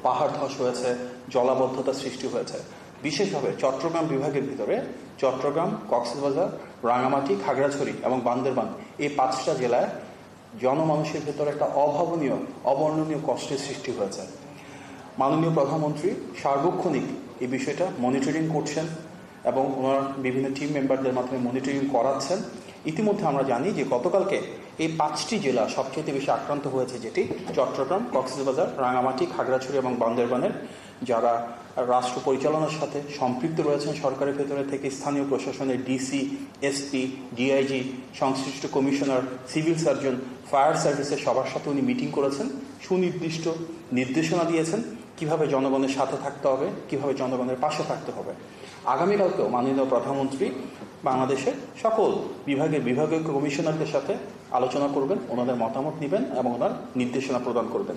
পাহাড় ধস হয়েছে, জলাবদ্ধতা সৃষ্টি হয়েছে। বিশেষভাবে চট্টগ্রাম বিভাগের ভিতরে চট্টগ্রাম, কক্সবাজার, রাঙামাটি, খাগড়াছড়ি এবং বান্দরবান এই 5টা জেলায় জনমানুষের ভেতরে একটা অভাবনীয়, অবর্ণনীয় কষ্টের সৃষ্টি হয়েছে। মাননীয় প্রধানমন্ত্রী সার্বক্ষণিক এই বিষয়টা মনিটরিং করছেন এবং ওনার বিভিন্ন টিম মেম্বারদের মাধ্যমে মনিটরিং করাচ্ছেন। ইতিমধ্যে আমরা জানি যে গতকালকে এই 5টি জেলা সবচেয়ে বেশি আক্রান্ত হয়েছে, যেটি চট্টগ্রাম, কক্সবাজার, রাঙামাটি, খাগড়াছড়ি এবং বান্দরবানের যারা রাষ্ট্র পরিচালনার সাথে সম্পৃক্ত রয়েছেন সরকারের ভেতরে থেকে স্থানীয় প্রশাসনের ডিসি, এসপি, ডিআইজি, সংশ্লিষ্ট কমিশনার, সিভিল সার্জন, ফায়ার সার্ভিসের সবার সাথে উনি মিটিং করেছেন, সুনির্দিষ্ট নির্দেশনা দিয়েছেন কিভাবে জনগণের সাথে থাকতে হবে, কিভাবে জনগণের পাশে থাকতে হবে। আগামীকালকেও মাননীয় প্রধানমন্ত্রী বাংলাদেশের সকল বিভাগীয় কমিশনারদের সাথে আলোচনা করবেন, ওনাদের মতামত নেবেন এবং ওনার নির্দেশনা প্রদান করবেন।